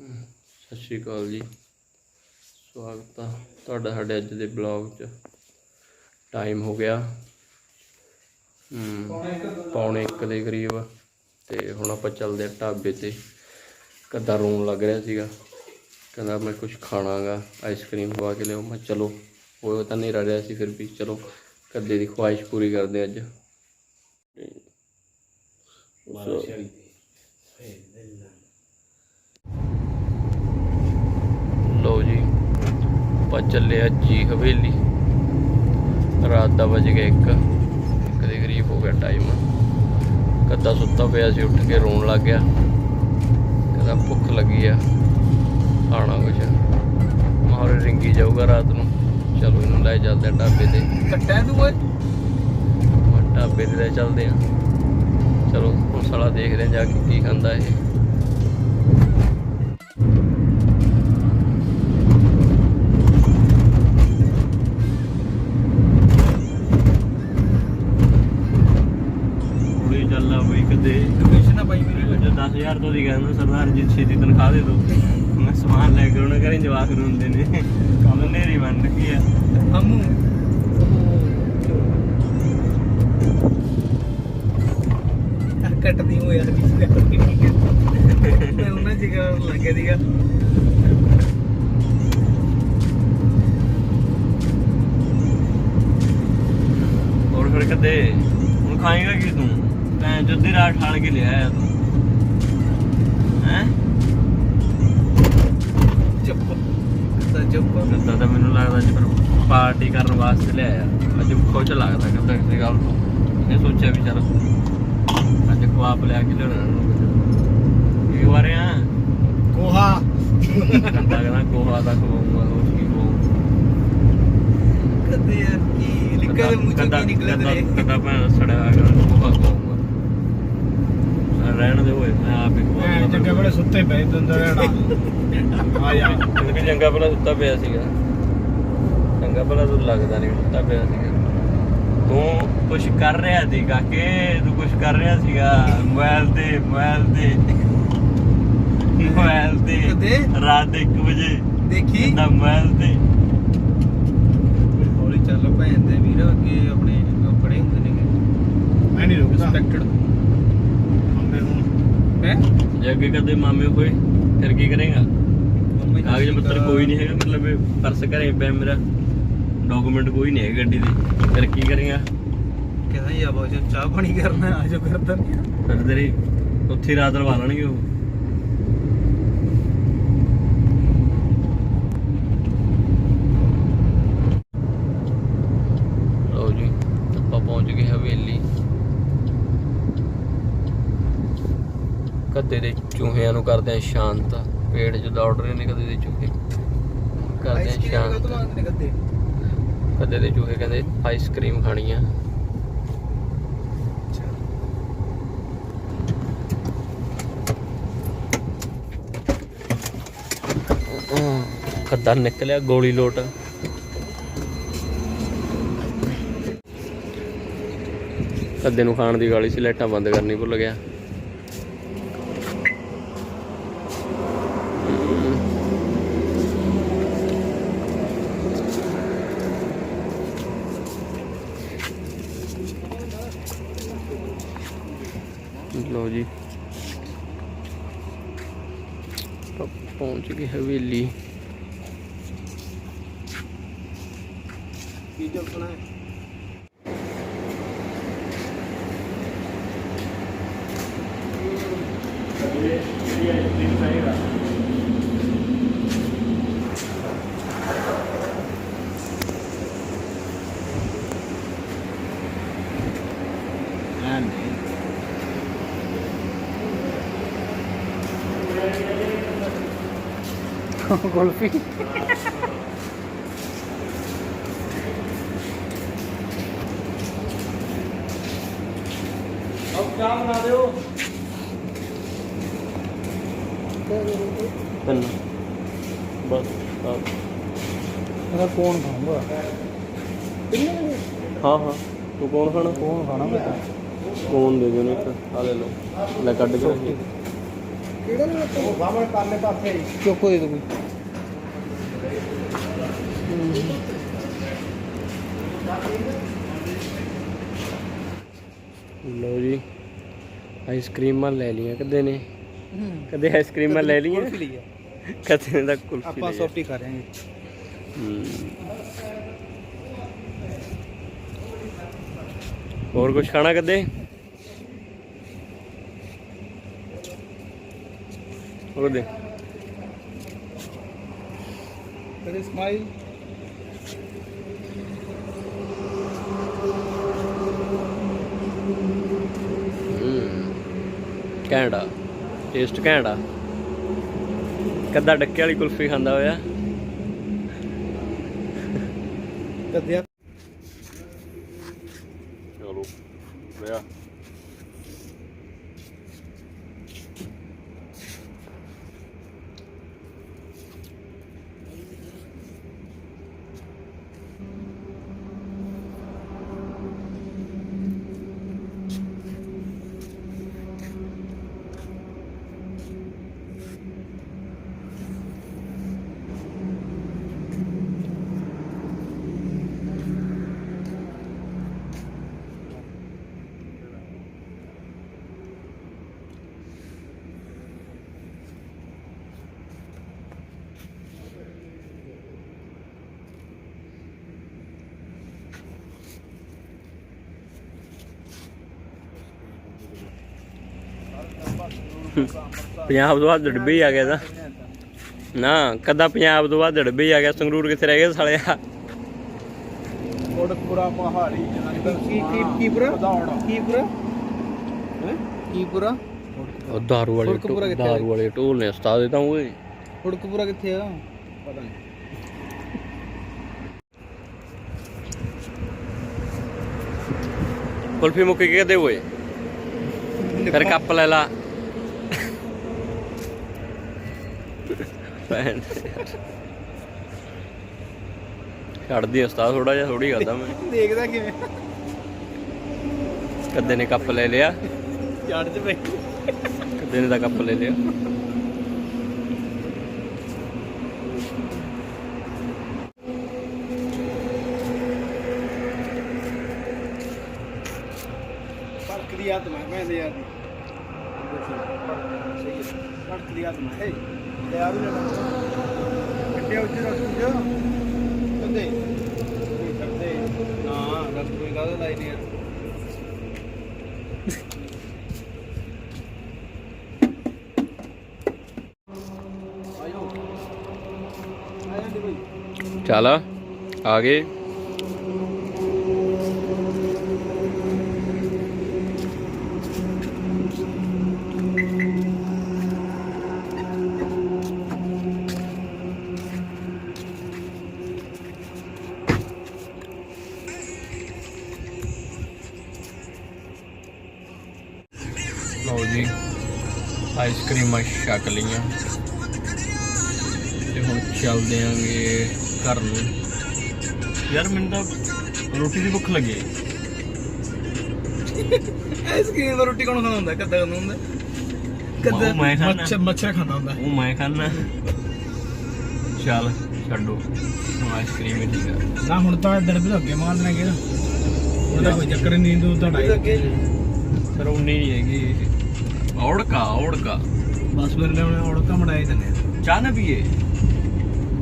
ਸਤਿ ਸ਼੍ਰੀ ਅਕਾਲ ਜੀ। ਸਵਾਗਤ ਆ ਤੁਹਾਡਾ ਸਾਡੇ ਅੱਜ ਦੇ ਬਲੌਗ 'ਚ। ਟਾਈਮ ਹੋ ਗਿਆ ਪੌਣੇ 1 ਦੇ ਕਰੀਬ ਅਤੇ ਹੁਣ ਆਪਾਂ ਚੱਲਦੇ ਹਾਂ ਢਾਬੇ 'ਤੇ। ਕੱਦਾ ਰੋਣ ਲੱਗ ਰਿਹਾ ਸੀਗਾ, ਕਹਿੰਦਾ ਮੈਂ ਕੁਛ ਖਾਣਾ ਗਾ, ਆਈਸਕ੍ਰੀਮ ਖਵਾ ਕੇ ਲਿਆਓ। ਮੈਂ ਚਲੋ ਉਹ ਤਾਂ ਹਨੇਰਾ ਰਿਹਾ ਸੀ, ਫਿਰ ਵੀ ਚਲੋ ਕੱਦੇ ਦੀ ਖਵਾਹਿਸ਼ ਪੂਰੀ ਕਰਦੇ ਅੱਜ। ਲਓ ਜੀ, ਆਪਾਂ ਚੱਲੇ ਆ ਜੀ ਹਵੇਲੀ। ਰਾਤ ਦਾ ਵੱਜ ਗਿਆ 1 ਦੇ ਕਰੀਬ ਹੋ ਗਿਆ ਟਾਈਮ। ਕੱਦਾ ਸੁੱਤਾ ਪਿਆ ਸੀ, ਉੱਠ ਕੇ ਰੋਣ ਲੱਗ ਗਿਆ, ਕਹਿੰਦਾ ਭੁੱਖ ਲੱਗੀ ਆ, ਖਾਣਾ ਕੁਛ। ਮਾਹੌਲ ਰਿੰਗੀ ਜਾਊਗਾ ਰਾਤ ਨੂੰ, ਚਲੋ ਇਹਨੂੰ ਲੈ ਚੱਲਦੇ ਆ ਢਾਬੇ 'ਤੇ। ਢਾਬੇ 'ਤੇ ਲੈ ਚੱਲਦੇ ਆ। ਚਲੋ ਹੁਣ ਸਾਲਾ ਦੇਖਦੇ ਆ ਜਾ ਕੇ ਕੀ ਖਾਂਦਾ ਇਹ। ਚੱਲਣਾ ਬਈ ਕਦੇ 10,000 ਤੋਂ ਦੀ ਕਹਿੰਦਾ ਸਰਦਾਰ ਜੀ ਛੇਤੀ ਤਨਖਾਹ ਦੇ ਦਿਓ। ਮੈਂ ਸਮਾਨ ਲੈ ਕੇ ਉਹਨਾਂ ਘਰੇ ਜਵਾਕ ਰੋਂਦੇ ਨੇ, ਕੱਲ ਹਨੇਰੀ ਬਣ ਲੱਗੀ ਆ। ਅੰਮੂ ਕੱਟਦੀ ਹੋਇਆ ਮੈਂ ਉਹਨਾਂ ਜਗ੍ਹਾ ਲੱਗਿਆ ਸੀਗਾ। ਹੋਰ ਫਿਰ ਕਦੇ ਹੁਣ ਖਾਏਗਾ ਕੀ ਤੂੰ? ਮੈਂ ਜੁੱਦੀ ਰਾਤ ਠਾਲ ਕੇ ਲਿਆਇਆ ਤੂੰ ਹੈ। ਚੁੱਪ ਤਾਂ ਮੈਨੂੰ ਲੱਗਦਾ ਜੀ ਫਿਰ ਪਾਰਟੀ ਕਰਨ ਵਾਸਤੇ ਲਿਆਇਆ। ਅੱਜ ਖੁਸ਼ ਲੱਗਦਾ ਕਹਿੰਦਾ ਕਿਸੇ ਗੱਲ ਤੋਂ। ਇਹਨੇ ਸੋਚਿਆ ਵੀ ਚੱਲ ਅੱਜ ਖਵਾਪ ਲਿਆ ਕੇ ਲਿਆਉਣਾ। ਕੀ ਖਵਾ ਰਿਹਾ? ਕੋਹਾ। ਕਹਿੰਦਾ ਕੋਹਾ ਦਾ ਖਵਾਉਂਗਾ, ਹੋਰ ਕੀ ਖਵਾਉਂਗਾ। ਕਦੇ ਯਾਰ ਕੀ ਲਿਖਿਆ ਦੇ ਮੂੰਹ ਚੋਂ ਕੀ ਨਿਕਲਿਆ ਤੇਰੇ? ਕਹਿੰਦਾ ਭੈਣ ਸੜਿਆ ਹੋਇਆ ਕੋਹਾ ਖਵਾਉਂਗਾ। ਰਹਿਣ ਦੇ ਹੋਏ, ਮੈਂ ਆਪ ਹੀ ਖਵਾਉਂਗਾ। ਚੰਗਾ ਬੜੇ ਸੁੱਤੇ ਪਏ ਦੰਦਰ ਰਹਿਣਾ ਆ ਜਾ। ਕਿਉਂਕਿ ਚੰਗਾ ਭਲਾ ਸੁੱਤਾ ਪਿਆ ਸੀਗਾ, ਚੰਗਾ ਭਲਾ ਤੂੰ ਲੱਗਦਾ ਨਹੀਂ ਸੁੱਤਾ ਪਿਆ ਸੀਗਾ। ਤੂੰ ਕੁਛ ਕਰ ਰਿਹਾ ਸੀ ਕਾਕੇ, ਤੂੰ ਕੁਛ ਕਰ ਰਿਹਾ ਸੀਗਾ ਮੋਬਾਈਲ ਤੇ ਰਾਤ ਦੇ 1 ਵਜੇ ਦੇਖੀ ਨਾ ਮੋਬਾਈਲ ਤੇ। ਹੌਲੀ ਚੱਲ ਭੈਣ ਦੇ ਵੀਰ, ਅੱਗੇ ਆਪਣੇ ਖੜੇ ਹੁੰਦੇ ਨੇ। ਮੈਂ ਨਹੀਂ ਰੁਕਦਾ। ਰਿਸਪੈਕਟਡ ਮਾਮੇ ਹੁਣ ਹੈ ਜੇ ਅੱਗੇ ਕਦੇ ਮਾਮੇ ਹੋਏ ਫਿਰ ਕੀ ਕਰੇਗਾ? ਕਾਗਜ਼ ਪੱਤਰ ਕੋਈ ਨਹੀਂ ਹੈਗਾ, ਮਤਲਬ ਪਰਸ ਘਰੇ ਪਿਆ ਮੇਰਾ, ਡਾਕੂਮੈਂਟ ਕੋਈ ਨਹੀਂ ਹੈ ਗੱਡੀ ਦੇ, ਫਿਰ ਕੀ ਕਰੇਗਾ? ਕਹਿੰਦਾ ਯਾ ਬਾਬਾ ਜੀ ਚਾਹ ਪਾਣੀ ਕਰਨਾ ਆ ਜਾ ਕਰਦਾ ਨਹੀਂ। ਫਿਰ ਤੇਰੀ ਉੱਥੇ ਰਾਤ ਲਵਾ ਲੈਣਗੇ ਉਹ। ਲਓ ਜੀ, ਆਪਾਂ ਪਹੁੰਚ ਗਏ ਹਵੇਲੀ। ਕੱਦੇ ਦੇ ਚੂਹਿਆਂ ਨੂੰ ਕਰਦੇ ਆ ਸ਼ਾਂਤ। ਪੇਟ 'ਚ ਦੌੜ ਰਹੇ ਨੇ ਕਦੇ ਦੇ ਚੂਹੇ, ਕਰਦੇ ਆ ਸ਼ਾਂਤ। ਕਦੇ ਦੇ ਚੂਹੇ ਕਹਿੰਦੇ ਆਈਸਕ੍ਰੀਮ ਖਾਣੀ ਆ। ਕੱਦਾ ਨਿਕਲਿਆ ਗੋਲੀ ਲੋਟ। ਕੱਦੇ ਨੂੰ ਖਾਣ ਦੀ ਗਾਲੀ ਸੀ, ਲਾਈਟਾਂ ਬੰਦ ਕਰਨੀ ਭੁੱਲ ਗਿਆ। ਲਓ ਜੀ, ਪਹੁੰਚ ਗਏ ਹਵੇਲੀ। ਕੀ ਚੱਲਣਾ ਹੈ? कुल्फी अब क्या बना रहे हो? बस कौन खाऊंगा? हाँ हाँ, तू कौन खाना? कौन खाना मैं? कौन दे दो, नहीं आ ले लो, ले कट के ਉਹ ਬਾਹਰ ਪਰਲੇ ਪਾਸੇ ਚੋਕੋ ਦੇ ਦੋ ਕੋਈ ਲਓ ਜੀ ਆਈਸਕ੍ਰੀਮਾਂ ਲੈ ਲਈਆਂ ਕਦੇ ਨੇ ਕਦੇ ਆਈਸਕ੍ਰੀਮਾਂ ਲੈ ਲਈਆਂ ਕੁਲਫੀ ਲਈ ਆ ਕਦੇ ਦਾ ਕੁਲਫੀ ਆਪਾਂ ਲਈ ਸੌਫਟੀ ਖਾ ਰਹੇ ਹਾਂ ਹੋਰ ਕੁਝ ਖਾਣਾ ਕਦੇ ਹੋਰ ਦੇ ਕਦੇ ਸਮਾਈਲ ਘੈਂਟਾ ਟੇਸਟ ਘੈਂਟਾ ਕੱਦਾ ਡੱਕੇ ਵਾਲੀ ਕੁਲਫੀ ਖਾਂਦਾ ਹੋਇਆ ਕਦੇ ਚਲੋ ਲਿਆ ਪੰਜਾਬ ਤੋਂ ਬਾਅਦ ਡੱਬੇ ਹੀ ਆ ਗਿਆ ਤਾਂ ਨਾ ਕਦਾ ਪੰਜਾਬ ਤੋਂ ਬਾਅਦ ਡੱਬੇ ਹੀ ਆ ਗਿਆ ਸੰਗਰੂਰ ਕਿੱਥੇ ਰਹਿ ਗਿਆ ਸਾਲਿਆ ਕੋਟਕਪੁਰਾ ਪਹਾੜੀ ਕੀਪੁਰਾ ਕੀਪੁਰਾ ਉਹ ਦਾਰੂ ਵਾਲੇ ਢੋਲ ਨੇ ਉਸਤਾਦ ਦੇ ਤਾਂ ਓਏ ਕੋਟਕਪੁਰਾ ਕਿੱਥੇ ਆ ਪਤਾ ਨਹੀਂ ਕੁਲਫੀ ਮੁੱਕੀ ਕੇ ਦੇ ਓਏ ਫਿਰ ਕੱਪ ਲੈ ਲਾ ਭੈਣ ਛੱਡਦੀ ਉਸਤਾਦ ਥੋੜਾ ਜਿਹਾ ਥੋੜੀ ਕਰਦਾ ਮੈਂ ਦੇਖਦਾ ਕਿਵੇਂ ਕਦੇ ਨੇ ਕੱਪ ਲੈ ਲਿਆ ਜੜ ਚ ਪਈ ਕਦੇ ਨੇ ਤਾਂ ਕੱਪ ਲੈ ਲਿਆ ਫਰਕ ਦੀ ਆਤਮਾ ਕਹਿੰਦੇ ਯਾਰ ਫਰਕ ਦੀ ਆਤਮਾ ਹੈ ਤੇ ਆ ਵੀ ਨਾ ਕੱਟਿਆ ਉੱਤੇ ਰੱਖ ਜੋ ਕੰਦੇ ਕਰਦੇ ਨਾ ਰਸ ਕੋਈ ਗੱਲ ਲਾਈ ਨਹੀਂ ਯਾਰ ਚੱਲ ਆ ਗਏ ਲਓ ਜੀ ਆਈਸਕ੍ਰੀਮਾਂ ਛਕ ਲਈਆਂ ਤੇ ਹੁਣ ਚੱਲਦੇ ਆਂਗੇ ਘਰ ਨੂੰ ਯਾਰ ਮੈਨੂੰ ਤਾਂ ਰੋਟੀ ਦੀ ਭੁੱਖ ਲੱਗੀ ਆਈਸਕ੍ਰੀਮ ਰੋਟੀ ਕੌਣ ਖਾਂਦਾ ਹੁੰਦਾ ਕੱਦਾ ਖਾਂਦਾ ਹੁੰਦਾ ਉਹ ਮੈਂ ਖਾਣਾ ਮੱਛਰ ਖਾਂਦਾ ਹੁੰਦਾ ਉਹ ਮੈਂ ਖਾਣਾ ਚੱਲ ਛੱਡੋ ਹੁਣ ਆਈਸਕ੍ਰੀਮ ਹੀ ਠੀਕ ਆ ਨਾ ਹੁਣ ਤਾਂ ਦੜਬੇ ਅੱਗੇ ਮਾਰ ਲੈਣਗੇ ਨਾ ਉਹਦਾ ਕੋਈ ਚੱਕਰ ਨਹੀਂ ਤੂੰ ਤਾਂ ਪਰ ਉਨੀ ਨਹੀਂ ਹੈਗੀ ਔੜਕਾ ਬਸ ਫਿਰ ਲੈ ਉਹਨੇ ਔੜਕਾ ਮੜਾਈ ਦਿੰਦੇ ਚਾਹ ਨਾ ਪੀਏ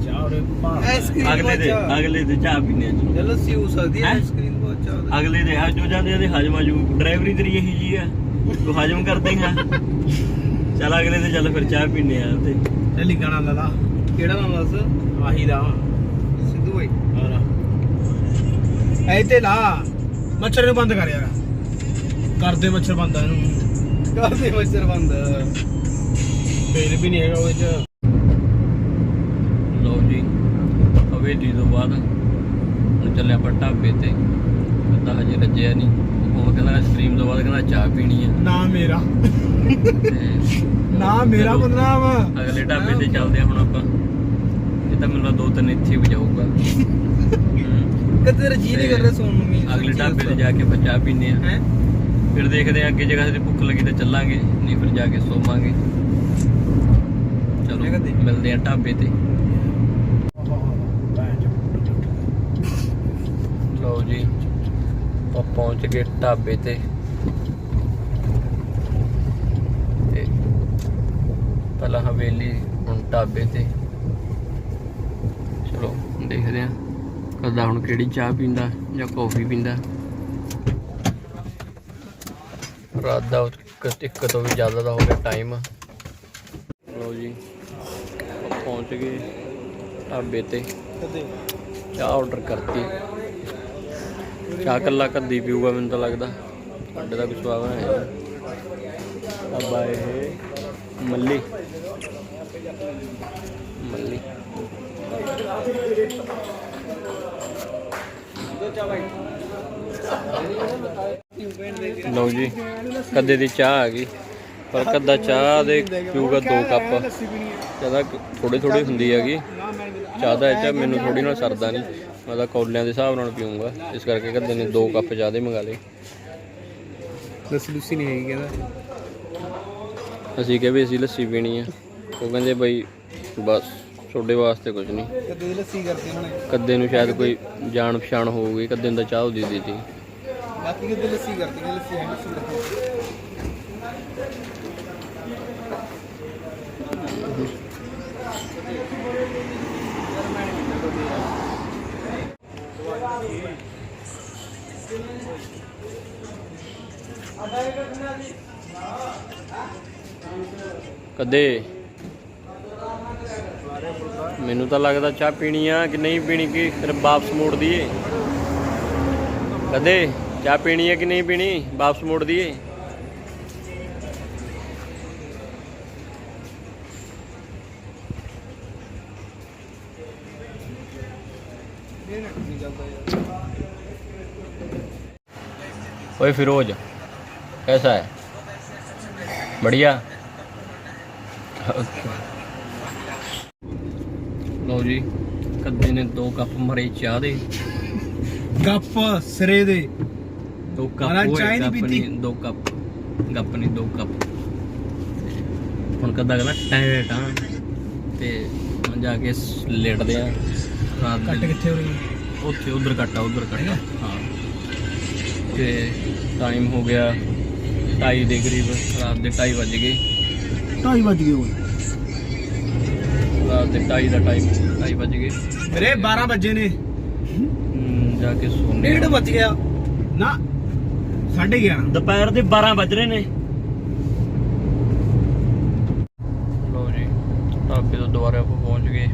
ਚਾਹ ਉਹਦੇ ਭਾਰ ਅਗਲੇ ਦੇ ਚਾਹ ਪੀਨੇ ਆ ਚਲੋ ਲੱਸੀ ਹੋ ਸਕਦੀ ਹੈ ਹੈਂ? ਆਈਸਕ੍ਰੀਮ ਬਹੁਤ ਚਾਹ ਅਗਲੇ ਦੇ ਹਜ ਹੋ ਜਾਂਦੇ ਆ ਹਜਮਾ ਜੂ ਡਰਾਈਵਰੀ ਤੇਰੀ ਇਹੀ ਜੀ ਆ ਤੂੰ ਹਜਮ ਕਰ ਦੇਗਾ ਚੱਲ ਅਗਲੇ ਦੇ ਚੱਲ ਫਿਰ ਚਾਹ ਪੀਨੇ ਆ ਤੇ ਚੱਲੀ ਗਾਣਾ ਲਾ ਲਾ ਕਿਹੜਾ ਨਾਮ ਦੱਸ ਆਹੀ ਦਾ ਸਿੱਧੂ ਭਾਈ ਐ ਤੇ ਲਾ ਮੱਛਰ ਨੂੰ ਬੰਦ ਕਰ ਯਾਰ ਕਰਦੇ ਮੱਛਰ ਬੰਦ ਇਹਨੂੰ ਕਾਹਦੇ ਮੱਛਰ ਬੰਦ ਤੇਲ ਵੀ ਨਹੀਂ ਹੈਗਾ ਉਹਦੇ ਚ ਲਓ ਜੀ ਹਵੇਲੀ ਤੋਂ ਬਾਅਦ ਹੁਣ ਚੱਲੇ ਆਪਾਂ ਢਾਬੇ ਤੇ ਕਹਿੰਦਾ ਹਜੇ ਰੱਜਿਆ ਨਹੀਂ ਉਹ ਕਹਿੰਦਾ ਆਈਸਕ੍ਰੀਮ ਤੋਂ ਬਾਅਦ ਕਹਿੰਦਾ ਚਾਹ ਪੀਣੀ ਆ ਨਾ ਮੇਰਾ ਤੇ ਨਾ ਮੇਰਾ ਚਲੋ, ਬਦਨਾਮ ਅਗਲੇ ਢਾਬੇ ਤੇ ਚੱਲਦੇ ਆ ਹੁਣ ਆਪਾਂ ਇਹ ਤਾਂ ਮੈਨੂੰ ਲੱਗਦਾ 2-3 ਇੱਥੇ ਵਜਾਊਗਾ ਕਦੇ ਰਜੀ ਨਹੀਂ ਕਰ ਰਿਹਾ ਸੋਣ ਨੂੰ ਵੀ ਅਗਲੇ ਢਾਬੇ ਤੇ ਜਾ ਕੇ ਆਪਾਂ ਚਾਹ ਪੀਨੇ ਆ ਹੈ ਫਿਰ ਦੇਖਦੇ ਆ ਅੱਗੇ ਜਗ੍ਹਾ ਤੇ ਭੁੱਖ ਲੱਗੀ ਤਾਂ ਚੱਲਾਂਗੇ ਨਹੀਂ ਫਿਰ ਜਾ ਕੇ ਸੋਵਾਂਗੇ ਕਦੇ ਮਿਲਦੇ ਆ ਢਾਬੇ ਤੇ। ਲਓ ਜੀ ਆਪਾਂ ਪਹੁੰਚ ਗਏ ਢਾਬੇ ਤੇ। ਤੇ ਪਹਿਲਾਂ ਹਵੇਲੀ, ਹੁਣ ਢਾਬੇ ਤੇ। ਚਲੋ ਦੇਖਦੇ ਆ ਕਦਾ ਹੁਣ ਕਿਹੜੀ ਚਾਹ ਪੀਂਦਾ ਜਾਂ ਕੌਫੀ ਪੀਂਦਾ। ਰਾਤ ਦਾ ਇੱਕ ਤੋਂ ਵੀ ਜ਼ਿਆਦਾ ਦਾ ਹੋ ਗਿਆ ਟਾਈਮ। ਲਓ ਜੀ ਪਹੁੰਚ ਗਏ ਢਾਬੇ ਤੇ। ਚਾਹ ਆਰਡਰ ਕਰਤੀ। ਚਾਹ ਕੱਲਾ ਕੱਦੀ ਪੀਊਗਾ ਮੈਨੂੰ ਤਾਂ ਲੱਗਦਾ, ਸਾਡੇ ਦਾ ਕੁਛ ਸਵਾਦ ਹੈ। ਢਾਬਾ ਇਹ ਮੱਲੀ ਮੱਲੀ। ਲਓ ਜੀ ਕੱਦੇ ਦੀ ਚਾਹ ਆ ਗਈ, ਪਰ ਕੱਦਾ ਚਾਹ ਦੇ ਪੀਊਗਾ 2 ਕੱਪ। ਜ਼ਿਆਦਾ ਥੋੜੀ ਥੋੜੀ ਹੁੰਦੀ ਹੈਗੀ ਚਾਹ ਦਾ। ਇਹ 'ਚ ਮੈਨੂੰ ਥੋੜੀ ਨਾਲ ਸਰਦਾ ਨਹੀਂ, ਮੈਂ ਤਾਂ ਕੌਲਿਆਂ ਦੇ ਹਿਸਾਬ ਨਾਲ ਪੀਊਂਗਾ, ਇਸ ਕਰਕੇ ਕੱਦੇ ਨੇ 2 ਕੱਪ ਚਾਹ ਦੇ ਮੰਗਾ ਲਏ। ਲੱਸੀ ਲੁੱਸੀ ਨਹੀਂ ਹੈਗੀ ਕਹਿੰਦਾ। ਅਸੀਂ ਕਿਹਾ ਵੀ ਅਸੀਂ ਲੱਸੀ ਪੀਣੀ ਆ, ਉਹ ਕਹਿੰਦੇ ਬਈ ਬਸ ਤੁਹਾਡੇ ਵਾਸਤੇ ਕੁਝ ਨਹੀਂ। ਕਦੇ ਦੀ ਲੱਸੀ ਕਰਦੀ ਉਹਨਾਂ ਨੇ। ਕੱਦੇ ਨੂੰ ਸ਼ਾਇਦ ਕੋਈ ਜਾਣ ਪਛਾਣ ਹੋਊਗੀ, ਕੱਦੇ ਨੂੰ ਤਾਂ ਚਾਹ ਉਹਦੀ ਦੀ ਤੀ। ਬਾਕੀ ਕਦੇ ਲੱਸੀ ਕਰਦੀ ਨੇ, ਲੱਸੀ ਹੈ ਲੱਸੀ ਕਰਦੀ। ਕਦੇ ਮੈਨੂੰ ਤਾਂ ਲੱਗਦਾ ਚਾਹ ਪੀਣੀ ਆ ਕਿ ਨਹੀਂ ਪੀਣੀ, ਕਿ ਫਿਰ ਵਾਪਸ ਮੋੜ ਦਈਏ। ਕਦੇ ਚਾਹ ਪੀਣੀ ਹੈ ਕਿ ਨਹੀਂ ਪੀਣੀ, ਵਾਪਸ ਮੋੜ ਦਈਏ। ओए फिरोज कैसा है? बढ़िया। लो जी कद्दे ने 2 कप मरे चाह दे। ਗੱਪ ਸਿਰੇ ਦੇ 2 कप महाराज होए, चाय नहीं कप पीती? नहीं 2 कप, गप नहीं 2 कप। ਹੁਣ ਕੱਦਾ ਕਹਿੰਦਾ ਟਾਇਟ ਆ ਤੇ ਹੁਣ ਜਾ ਕੇ ਲੇਟਦੇ ਆ ਰਾਤ ਕੱਟ ਦੇ। ਕਿੱਥੇ ਹੋ ਰਹੀ? ਉੱਥੇ ਉਧਰ ਕੱਟਾ ਹਾਂ। ਤੇ ਟਾਈਮ ਹੋ ਗਿਆ 2:30 ਦੇ ਕਰੀਬ, ਰਾਤ ਦੇ 2:30 ਵੱਜ ਗਏ। 2:30 ਵੱਜ ਗਏ ਓਏ। ਰਾਤ ਦੇ 2:30 ਦਾ ਟਾਈਮ, 2:30 ਵੱਜ ਗਏ। ਮੇਰੇ 12 ਵਜੇ ਨੇ। ਜਾ ਕੇ ਸੋਨੇ 1:30 ਵੱਜ ਗਿਆ ਨਾ, 11:30। ਦੁਪਹਿਰ ਦੇ 12 ਵੱਜ ਰਹੇ ਨੇ। ਲਓ ਜੀ ਢਾਬੇ ਤੋਂ ਦੁਬਾਰਾ ਆਪਾਂ ਪਹੁੰਚ ਗਏ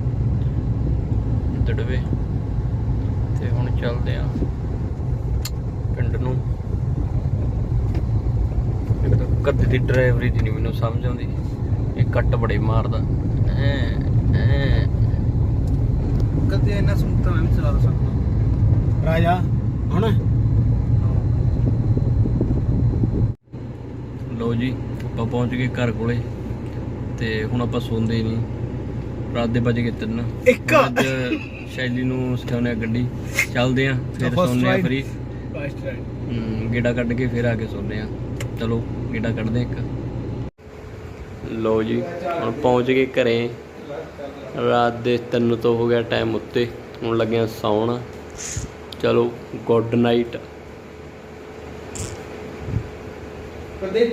ਦੜਵੇ ਤੇ ਹੁਣ ਚੱਲਦੇ ਆ ਪਿੰਡ ਨੂੰ। ਇੱਕ ਤਾਂ ਕਦੇ ਦੀ ਡਰਾਈਵਰੀ ਦੀ ਨਹੀਂ ਮੈਨੂੰ ਸਮਝ ਆਉਂਦੀ, ਇਹ ਕੱਟ ਬੜੇ ਮਾਰਦਾ। ਕਦੇ ਇੰਨਾ ਸੁਣਤਾ ਮੈਂ ਵੀ ਚਲਾ ਸਕਦਾ। ਰਾਜਾ ਹੁਣ ਲਓ ਜੀ ਆਪਾਂ ਪਹੁੰਚ ਗਏ ਘਰ ਕੋਲੇ ਤੇ ਹੁਣ ਆਪਾਂ ਸੌਂਦੇ ਹੀ ਨਹੀਂ। ਰਾਤ ਦੇ ਵੱਜ ਗਏ 3। ਇੱਕ ਅੱਜ ਸ਼ੈਲੀ ਨੂੰ ਸਿਖਾਉਂਦੇ ਆ ਗੱਡੀ, ਚੱਲਦੇ ਆ ਫਿਰ First ਸੌਂਦੇ ਆ ride. ਫਰੀ। ਗੇੜਾ ਕੱਢ ਕੇ ਫਿਰ ਆ ਕੇ ਸੌਂਦੇ ਆ। ਚਲੋ ਗੇੜਾ ਕੱਢਦੇ ਇੱਕ। ਲਓ ਜੀ ਹੁਣ ਪਹੁੰਚ ਗਏ ਘਰੇ। ਰਾਤ ਦੇ 3 ਤੋਂ ਹੋ ਗਿਆ ਟਾਈਮ ਉੱਤੇ, ਹੁਣ ਲੱਗਿਆ ਸੌਣ। ਚਲੋ ਗੁੱਡ ਨਾਈਟ। ਕਰਦੇ